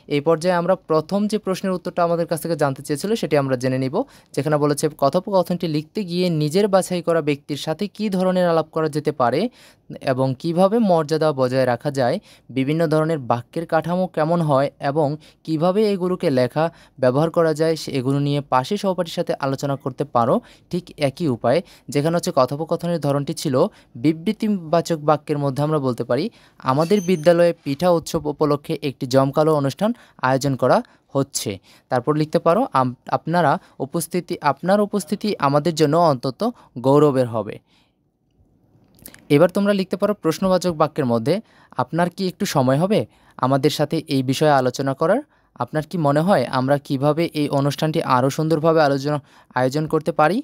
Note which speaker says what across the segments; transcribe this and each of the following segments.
Speaker 1: এই পর্যায়ে আমরা প্রথম যে প্রশ্নের উত্তরটা আমাদের কাছ থেকে জানতে চেয়েছিল সেটি আমরা জেনে নিব, যেখানে বলেছে কথোপকথনটি লিখতে গিয়ে নিজের বাছাই করা ব্যক্তির সাথে কী ধরনের আলাপ করা যেতে পারে এবং কিভাবে মর্যাদা বজায় রাখা যায়, বিভিন্ন ধরনের বাক্যের কাঠামো কেমন হয় এবং কিভাবে এগুলোকে লেখা ব্যবহার করা যায় এগুলো নিয়ে পাশে সহপাঠীর সাথে আলোচনা করতে পারো ঠিক একই উপায়ে। যেখানে হচ্ছে কথোপকথনের ধরনটি ছিল বিবৃতিবাচক বাক্যের মধ্যে আমরা বলতে পারি আমাদের বিদ্যালয়ে পিঠা উৎসব উপলক্ষে একটি জমকালো অনুষ্ঠান আয়োজন করা হচ্ছে। তারপর লিখতে পারো আপনার উপস্থিতি আমাদের জন্য অন্তত গৌরবের হবে। এবার তোমরা লিখতে পারো প্রশ্নবাচক বাক্যের মধ্যে আপনার কি একটু সময় হবে আমাদের সাথে এই বিষয়ে আলোচনা করার? আপনার কি মনে হয় আমরা কিভাবে এই অনুষ্ঠানটি আরও সুন্দরভাবে আয়োজন করতে পারি?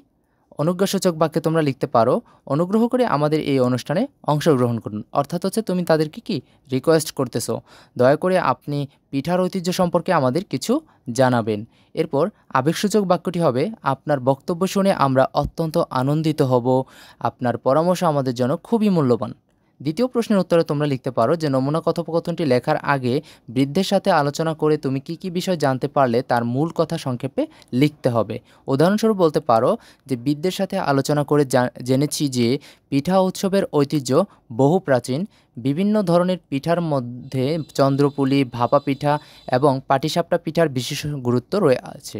Speaker 1: অনুজ্ঞাসূচক বাক্যে তোমরা লিখতে পারো অনুগ্রহ করে আমাদের এই অনুষ্ঠানে অংশগ্রহণ করুন। অর্থাৎ হচ্ছে তুমি তাদেরকে কি রিকোয়েস্ট করতেছো, দয়া করে আপনি পিঠার ঐতিহ্য সম্পর্কে আমাদের কিছু জানাবেন। এরপর আবেগসূচক বাক্যটি হবে আপনার বক্তব্য শুনে আমরা অত্যন্ত আনন্দিত হব, আপনার পরামর্শ আমাদের জন্য খুবই মূল্যবান। দ্বিতীয় প্রশ্নের উত্তরে তোমরা লিখতে পারো যে নমুনা কথোপকথনটি লেখার আগে বৃদ্ধের সাথে আলোচনা করে তুমি কি কি বিষয় জানতে পারলে তার মূল কথা সংক্ষেপে লিখতে হবে। উদাহরণস্বরূপ বলতে পারো যে বৃদ্ধের সাথে আলোচনা করে জেনেছি যে পিঠা উৎসবের ঐতিহ্য বহু প্রাচীন, বিভিন্ন ধরনের পিঠার মধ্যে চন্দ্রপুলি, ভাপা পিঠা এবং পাটিসাপটা পিঠার বিশেষ গুরুত্ব রয়েছে।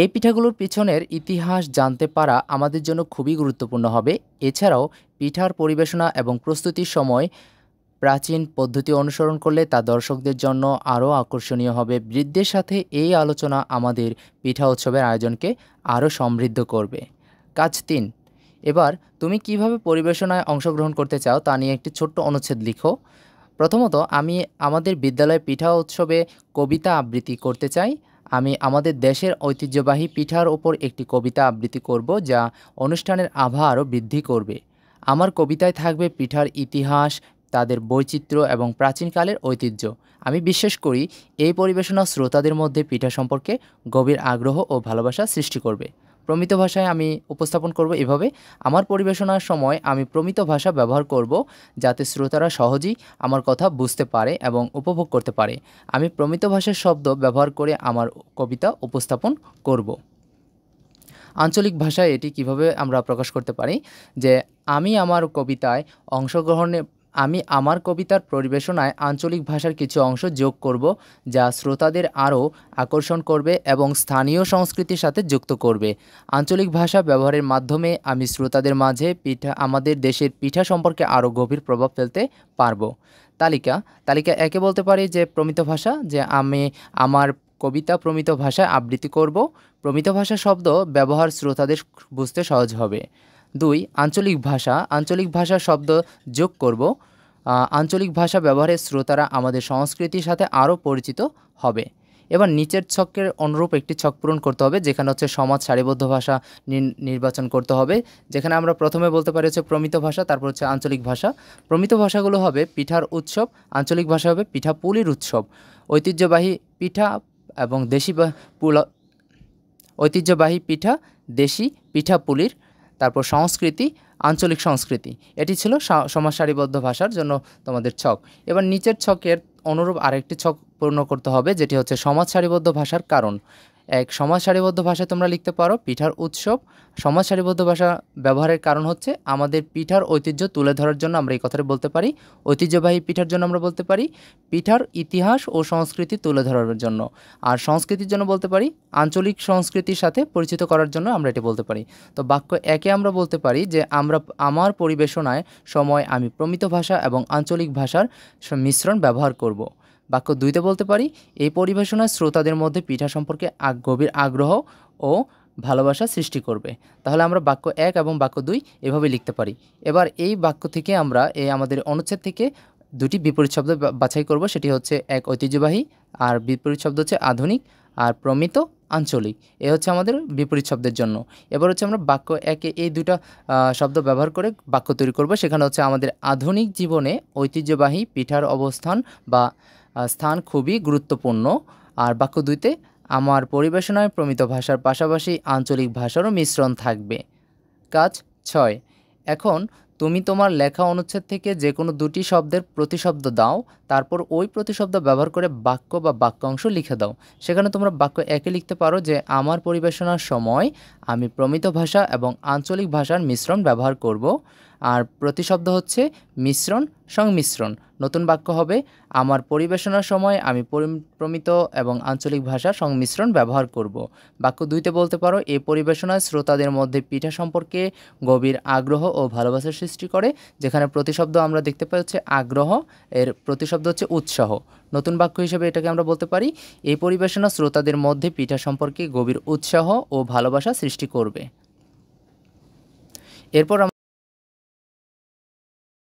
Speaker 1: এই পিঠাগুলোর পিছনের ইতিহাস জানতে পারা আমাদের জন্য খুবই গুরুত্বপূর্ণ হবে। এছাড়াও পিঠার পরিবেশনা এবং প্রস্তুতির সময় প্রাচীন পদ্ধতি অনুসরণ করলে তা দর্শকদের জন্য আরও আকর্ষণীয় হবে। বৃদ্ধের সাথে এই আলোচনা আমাদের পিঠা উৎসবের আয়োজনকে আরও সমৃদ্ধ করবে। কাজ 3, এবার তুমি কিভাবে পরিবেশনায় অংশগ্রহণ করতে চাও তা নিয়ে একটি ছোট্ট অনুচ্ছেদ লিখো। প্রথমত, আমি আমাদের বিদ্যালয়ে পিঠা উৎসবে কবিতা আবৃত্তি করতে চাই। আমি আমাদের দেশের ঐতিহ্যবাহী পিঠার ওপর একটি কবিতা আবৃত্তি করব যা অনুষ্ঠানের আভা আরও বৃদ্ধি করবে। আমার কবিতায় থাকবে পিঠার ইতিহাস, তাদের বৈচিত্র্য এবং প্রাচীনকালের ঐতিহ্য। আমি বিশ্বাস করি এই পরিবেশনা শ্রোতাদের মধ্যে পিঠা সম্পর্কে গভীর আগ্রহ ও ভালোবাসা সৃষ্টি করবে। প্রমিত ভাষায় আমি উপস্থাপন করব এভাবে, আমার পরিবেশনার সময় আমি প্রমিত ভাষা ব্যবহার করব যাতে শ্রোতারা সহজেই আমার কথা বুঝতে পারে এবং উপভোগ করতে পারে। আমি প্রমিত ভাষার শব্দ ব্যবহার করে আমার কবিতা উপস্থাপন করব। আঞ্চলিক ভাষায় এটি কিভাবে আমরা প্রকাশ করতে পারি যে আমি আমার কবিতার পরিবেশনায় আঞ্চলিক ভাষার কিছু অংশ যোগ করব যা শ্রোতাদের আরও আকর্ষণ করবে এবং স্থানীয় সংস্কৃতির সাথে যুক্ত করবে। আঞ্চলিক ভাষা ব্যবহারের মাধ্যমে আমি শ্রোতাদের মাঝে আমাদের দেশের পিঠা সম্পর্কে আরও গভীর প্রভাব ফেলতে পারব। তালিকা একে বলতে পারি যে প্রমিত ভাষা, যে আমি আমার কবিতা প্রমিত ভাষায় আবৃত্তি করব। প্রমিত ভাষা শব্দ ব্যবহার শ্রোতাদের বুঝতে সহজ হবে। 2, আঞ্চলিক ভাষা শব্দ যোগ করব। আঞ্চলিক ভাষা ব্যবহারে শ্রোতারা আমাদের সংস্কৃতির সাথে আরও পরিচিত হবে। এবার নিচের ছকের অনুরূপ একটি ছক পূরণ করতে হবে, যেখানে হচ্ছে সমাজ সারিবদ্ধ ভাষা নির্বাচন করতে হবে। যেখানে আমরা প্রথমে বলতে পারি হচ্ছে প্রমিত ভাষা, তারপর হচ্ছে আঞ্চলিক ভাষা। প্রমিত ভাষাগুলো হবে পিঠার উৎসব, আঞ্চলিক ভাষা হবে পিঠা পুলির উৎসব, ঐতিহ্যবাহী পিঠা এবং ঐতিহ্যবাহী পিঠা, দেশি পিঠা পুলির, তারপর সংস্কৃতি, আঞ্চলিক সংস্কৃতি। এটি ছিল সমাজ সারিবদ্ধ ভাষার জন্য তোমাদের ছক। এবার নিচের ছকের অনুরূপ আরেকটি ছক পূর্ণ করতে হবে, যেটি হচ্ছে সমাজ সারিবদ্ধ ভাষার কারণ। সমাজ সারিবদ্ধ ভাষায় তোমরা লিখতে পারো পিঠার উৎসব। সমাজ সারিবদ্ধ ভাষা ব্যবহারের কারণ হচ্ছে আমাদের পিঠার ঐতিহ্য তুলে ধরার জন্য আমরা এই কথাটা বলতে পারি। ঐতিহ্যবাহী পিঠার জন্য আমরা বলতে পারি পিঠার ইতিহাস ও সংস্কৃতি তুলে ধরার জন্য। আর সংস্কৃতির জন্য বলতে পারি আঞ্চলিক সংস্কৃতির সাথে পরিচিত করার জন্য আমরা এটি বলতে পারি। তো বাক্য একে আমরা বলতে পারি যে আমার পরিবেশনায় সময় আমি প্রমিত ভাষা এবং আঞ্চলিক ভাষার মিশ্রণ ব্যবহার করব। বাক্য 2তে বলতে পারি এই পরিবেশনায় শ্রোতাদের মধ্যে পিঠা সম্পর্কে গভীর আগ্রহ ও ভালোবাসা সৃষ্টি করবে। তাহলে আমরা বাক্য 1 এবং বাক্য 2 এভাবে লিখতে পারি। এবার এই বাক্য থেকে আমরা আমাদের অনুচ্ছেদ থেকে দুটি বিপরীত শব্দ বাছাই করব, সেটি হচ্ছে এক ঐতিহ্যবাহী আর বিপরীত শব্দ হচ্ছে আধুনিক, আর প্রমিত আঞ্চলিক। এ হচ্ছে আমাদের বিপরীত শব্দের জন্য। এবার হচ্ছে আমরা বাক্য 1-এ এই দুটো শব্দ ব্যবহার করে বাক্য তৈরি করব। সেখানে হচ্ছে আমাদের আধুনিক জীবনে ঐতিহ্যবাহী পিঠার অবস্থান বা স্থান খুবই গুরুত্বপূর্ণ। আর বাক্য 2তে আমার পরিবেশনায় প্রমিত ভাষার পাশাপাশি আঞ্চলিক ভাষারও মিশ্রণ থাকবে। কাজ 6, এখন তুমি তোমার লেখা অনুচ্ছেদ থেকে যে কোনো দুটি শব্দের প্রতিশব্দ দাও, তারপর ওই প্রতিশব্দ ব্যবহার করে বাক্য বা বাক্যাংশ লিখে দাও। সেখানে তোমরা বাক্য একে লিখতে পারো যে আমার পরিবেশনার সময় আমি প্রমিত ভাষা এবং আঞ্চলিক ভাষার মিশ্রণ ব্যবহার করব। আর প্রতিশব্দ হচ্ছে মিশ্রণ সংমিশ্রণ। নতুন বাক্য হবে আমার পরিবেশনার সময় আমি প্রমিত এবং আঞ্চলিক ভাষার সংমিশ্রণ ব্যবহার করব। বাক্য দুইতে বলতে পারো এই পরিবেশনায় শ্রোতাদের মধ্যে পিঠা সম্পর্কে গভীর আগ্রহ ও ভালোবাসার সৃষ্টি করে। যেখানে প্রতিশব্দ আমরা দেখতে পাই হচ্ছে আগ্রহ, এর প্রতিশব্দ হচ্ছে উৎসাহ। নতুন বাক্য হিসেবে এটাকে আমরা বলতে পারি এই পরিবেশনা শ্রোতাদের মধ্যে পিঠা সম্পর্কে গভীর উৎসাহ ও ভালোবাসা সৃষ্টি করবে। এরপর